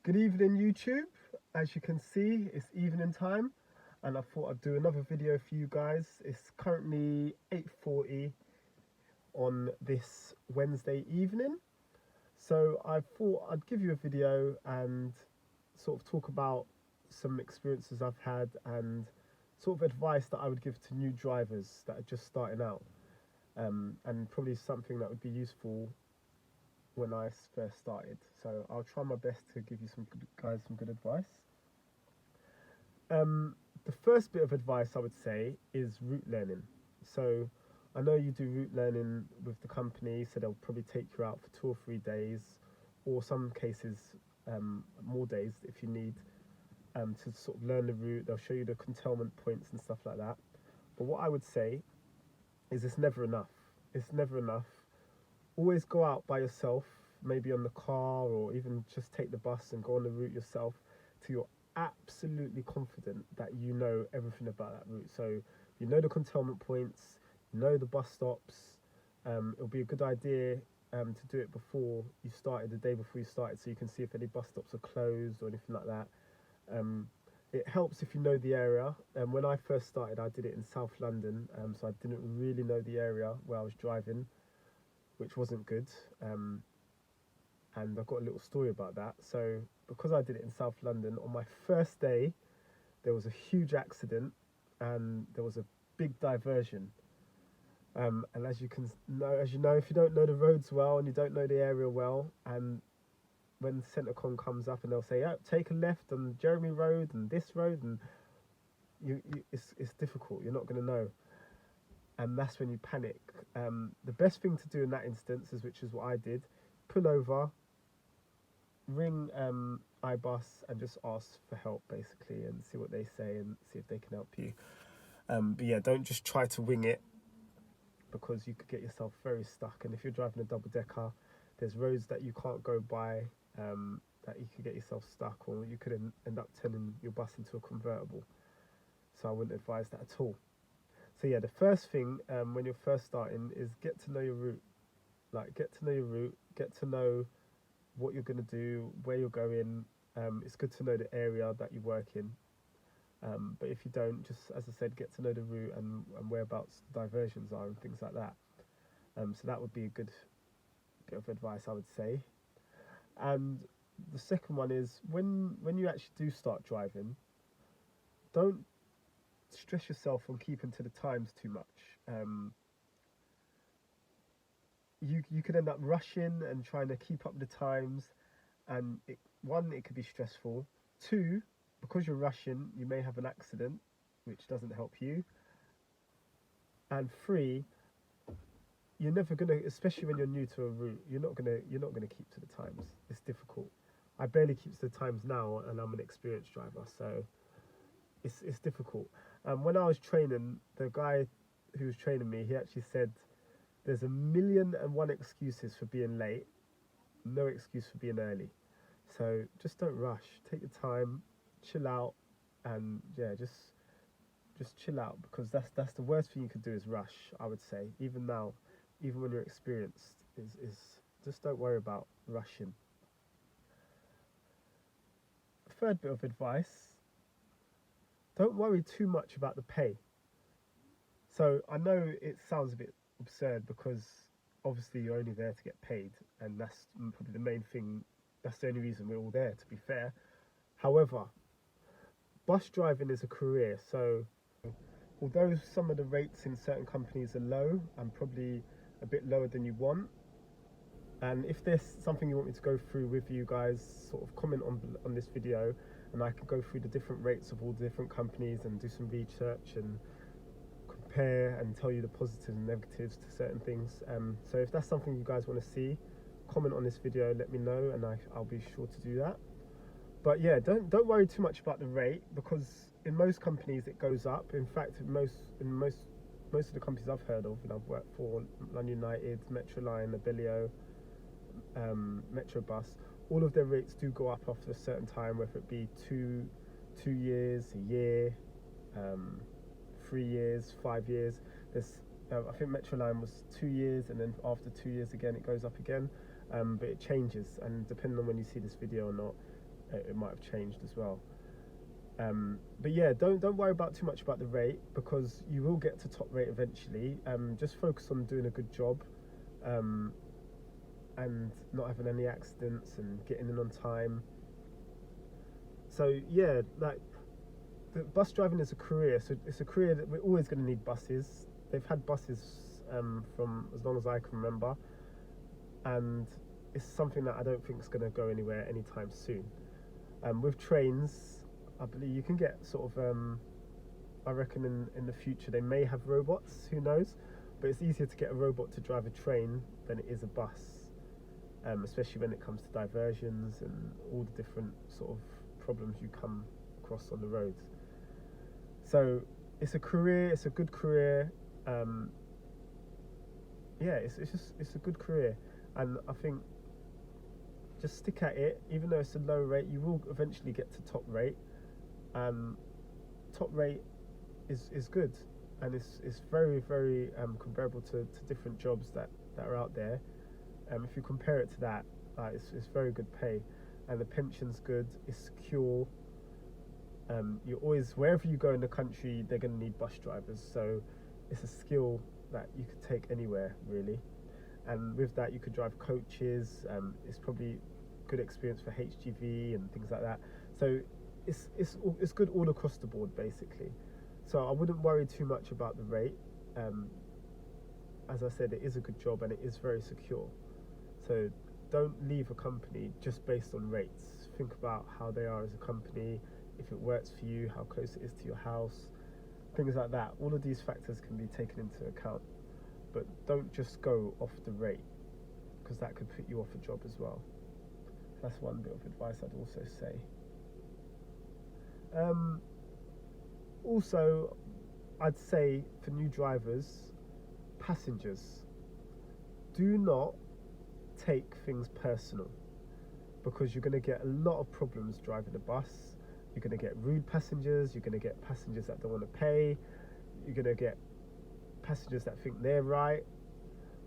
Good evening, YouTube. As you can see, it's evening time, and I thought I'd do another video for you guys. It's currently 8:40 on this Wednesday evening, so I thought I'd give you a video and sort of talk about some experiences I've had and sort of advice that I would give to new drivers that are just starting out, and probably something that would be useful when I first started. So I'll try my best to give you some good advice. The first bit of advice I would say is route learning. So I know you do route learning with the company, so they'll probably take you out for 2 or 3 days, or some cases more days if you need to sort of learn the route. They'll show you the containment points and stuff like that. But what I would say is it's never enough. It's never enough. Always go out by yourself, maybe on the car, or even just take the bus and go on the route yourself till you're absolutely confident that you know everything about that route. So you know the containment points, you know the bus stops. It'll be a good idea to do it before you started, the day before you started, so you can see if any bus stops are closed or anything like that. It helps if you know the area. When I first started, I did it in South London, so I didn't really know the area where I was driving, which wasn't good. And I've got a little story about that. So because I did it in South London, on my first day, there was a huge accident and there was a big diversion. And as you know, if you don't know the roads well and you don't know the area well, and when Centrecon comes up and they'll say, oh, take a left on Jeremy Road and this road, and it's difficult. You're not going to know. And that's when you panic. The best thing to do in that instance which is what I did, pull over, ring iBus and just ask for help basically, and see what they say and see if they can help you. But yeah, don't just try to wing it, because you could get yourself very stuck. And if you're driving a double decker, there's roads that you can't go by, that you could get yourself stuck, or you could end up turning your bus into a convertible. So I wouldn't advise that at all. So yeah, the first thing when you're first starting is get to know your route. Get to know your route, get to know what you're going to do, where you're going. It's good to know the area that you work in. But if you don't, just as I said, get to know the route and whereabouts diversions are and things like that. So that would be a good bit of advice, I would say. And the second one is when you actually do start driving, don't stress yourself on keeping to the times too much. You could end up rushing and trying to keep up the times, and it could be stressful. Two, because you're rushing, you may have an accident, which doesn't help you. And three, you're never gonna, especially when you're new to a route, you're not gonna keep to the times. It's difficult. I barely keep to the times now, and I'm an experienced driver, so it's difficult. When I was training, the guy who was training me, he actually said there's 1,000,001 excuses for being late, no excuse for being early. So just don't rush. Take your time, chill out, and yeah, just chill out, because that's the worst thing you could do is rush. I would say, even now, even when you're experienced, is just don't worry about rushing. Third bit of advice: don't worry too much about the pay. So I know it sounds a bit absurd, because obviously you're only there to get paid, and that's probably the main thing. That's the only reason we're all there, to be fair. However, bus driving is a career, so although some of the rates in certain companies are low and probably a bit lower than you want, and if there's something you want me to go through with you guys, sort of comment on this video, and I can go through the different rates of all the different companies and do some research and compare and tell you the positives and negatives to certain things. So if that's something you guys want to see, comment on this video, let me know, and I'll be sure to do that. But yeah, don't worry too much about the rate, because in most companies it goes up. In fact, most of the companies I've heard of and I've worked for, London United, Metroline, Abellio, Metrobus, all of their rates do go up after a certain time, whether it be two years, a year, 3 years, 5 years. I think Metroline was 2 years, and then after 2 years again it goes up again. But it changes, and depending on when you see this video or not, it might have changed as well. But yeah, don't worry about too much about the rate, because you will get to top rate eventually. Just focus on doing a good job, um, and not having any accidents and getting in on time. So yeah, like, the bus driving is a career. So it's a career that we're always going to need buses. They've had buses from as long as I can remember, and it's something that I don't think is going to go anywhere anytime soon. With trains, I believe you can get sort of, I reckon in the future they may have robots, who knows, but it's easier to get a robot to drive a train than it is a bus, especially when it comes to diversions and all the different sort of problems you come across on the roads. So it's a career, it's a good career. Yeah, it's a good career, and I think just stick at it. Even though it's a low rate, you will eventually get to top rate. Top rate is good, and it's very, very comparable to different jobs that are out there. If you compare it to that, it's very good pay, and the pension's good. It's secure. You always, wherever you go in the country, they're going to need bus drivers. So it's a skill that you could take anywhere, really. And with that, you could drive coaches. It's probably good experience for HGV and things like that. So it's good all across the board, basically. So I wouldn't worry too much about the rate. As I said, it is a good job and it is very secure. So don't leave a company just based on rates. Think about how they are as a company, if it works for you, how close it is to your house, things like that. All of these factors can be taken into account, but don't just go off the rate, because that could put you off a job as well. That's one bit of advice I'd also say. Also, I'd say for new drivers, passengers, do not take things personal, because you're going to get a lot of problems driving a bus. You're going to get rude passengers, you're going to get passengers that don't want to pay, you're going to get passengers that think they're right.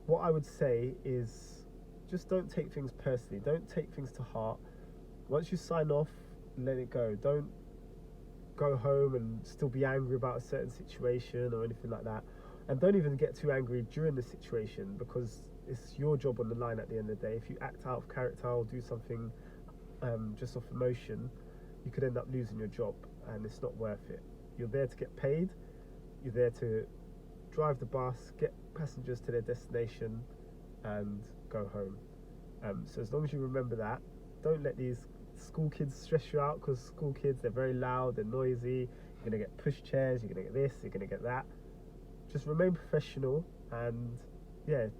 What I would say is, just don't take things personally, don't take things to heart. Once you sign off, let it go. Don't go home and still be angry about a certain situation or anything like that. And don't even get too angry during the situation, because it's your job on the line at the end of the day. If you act out of character or do something just off emotion, you could end up losing your job, and it's not worth it. You're there to get paid, you're there to drive the bus, get passengers to their destination and go home. So as long as you remember that, don't let these school kids stress you out, because school kids, they're very loud, they're noisy, you're going to get push chairs, you're going to get this, you're going to get that. Just remain professional and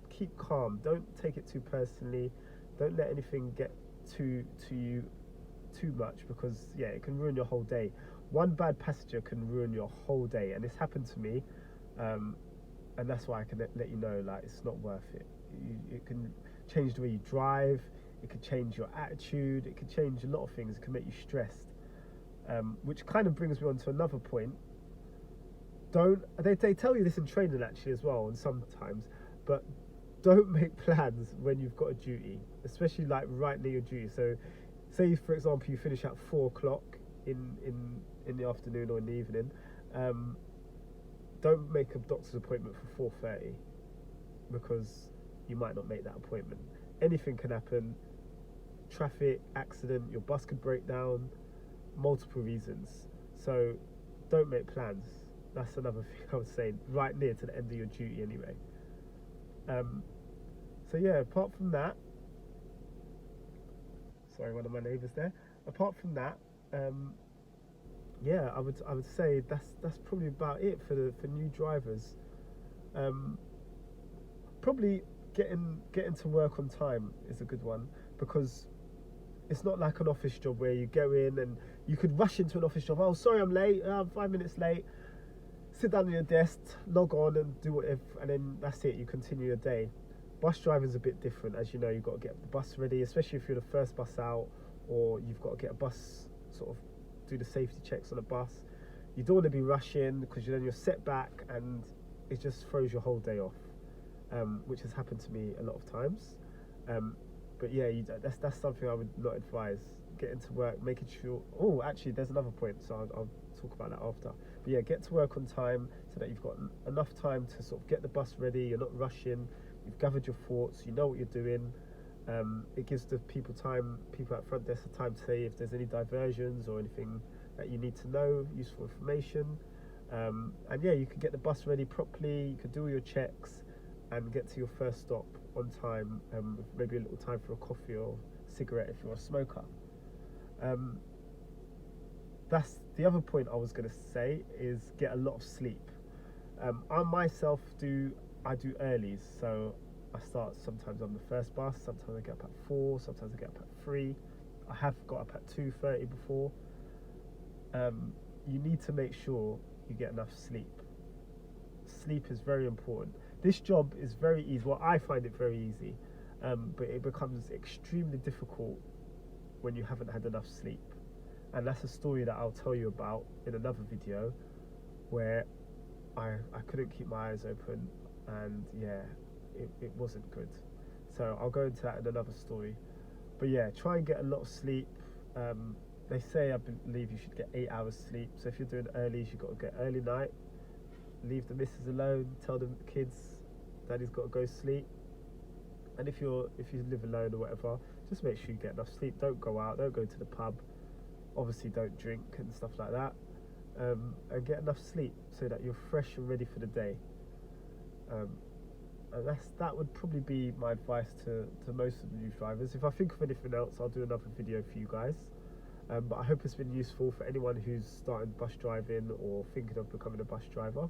keep calm. Don't take it too personally. Don't let anything get to you too much, because it can ruin your whole day. One bad passenger can ruin your whole day, and this happened to me, and that's why I can let you know, like, it's not worth it. It can change the way you drive, it could change your attitude, it could change a lot of things, it can make you stressed, which kind of brings me on to another point. They tell you this in training actually as well, and sometimes, but don't make plans when you've got a duty, especially like right near your duty. So say, for example, you finish at 4 o'clock in the afternoon or in the evening. Don't make a doctor's appointment for 4:30, because you might not make that appointment. Anything can happen. Traffic, accident, your bus could break down, multiple reasons. So don't make plans. That's another thing I would say, right near to the end of your duty anyway. Apart from that, sorry, one of my neighbours there. Apart from that, I would say that's probably about it for new drivers. Probably getting to work on time is a good one, because it's not like an office job where you go in and you could rush into an office job. Oh, sorry, I'm late. I'm 5 minutes late. Sit down at your desk, log on and do whatever, and then that's it. You continue your day. Bus driving is a bit different, as you know. You've got to get the bus ready, especially if you're the first bus out, or you've got to get a bus, sort of do the safety checks on a bus. You don't want to be rushing, because then you're set back and it just throws your whole day off, which has happened to me a lot of times. That's something I would not advise. getting to work, making sure. Oh, actually, there's another point, so I'll talk about that after. But yeah, get to work on time so that you've got enough time to sort of get the bus ready. You're not rushing. You've gathered your thoughts. You know what you're doing. It gives the people at front desk the time to say if there's any diversions or anything that you need to know, useful information. And yeah, you can get the bus ready properly. You can do all your checks and get to your first stop on time, with maybe a little time for a coffee or cigarette if you're a smoker. That's the other point I was going to say, is get a lot of sleep. I myself do earlies, so I start sometimes on the first bus, sometimes I get up at 4, sometimes I get up at 3. I have got up at 2:30 before. You need to make sure you get enough sleep. Sleep is very important. This job is very easy. Well, I find it very easy, but it becomes extremely difficult when you haven't had enough sleep. And that's a story that I'll tell you about in another video, where I couldn't keep my eyes open, and yeah, it wasn't good. So I'll go into that in another story. But yeah, try and get a lot of sleep. They say, I believe, you should get 8 hours sleep. So if you're doing early, you've got to get early night. Leave the missus alone. Tell the kids, daddy's got to go sleep. And if you live alone or whatever, just make sure you get enough sleep. Don't go out. Don't go to the pub. Obviously, don't drink and stuff like that. And get enough sleep so that you're fresh and ready for the day. And that would probably be my advice to most of the new drivers. If I think of anything else, I'll do another video for you guys. But I hope it's been useful for anyone who's starting bus driving or thinking of becoming a bus driver.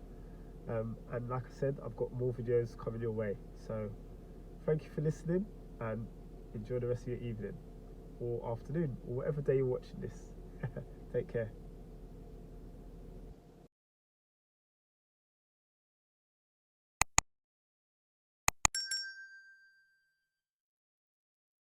And like I said, I've got more videos coming your way. So thank you for listening, and enjoy the rest of your evening or afternoon or whatever day you're watching this. Take care.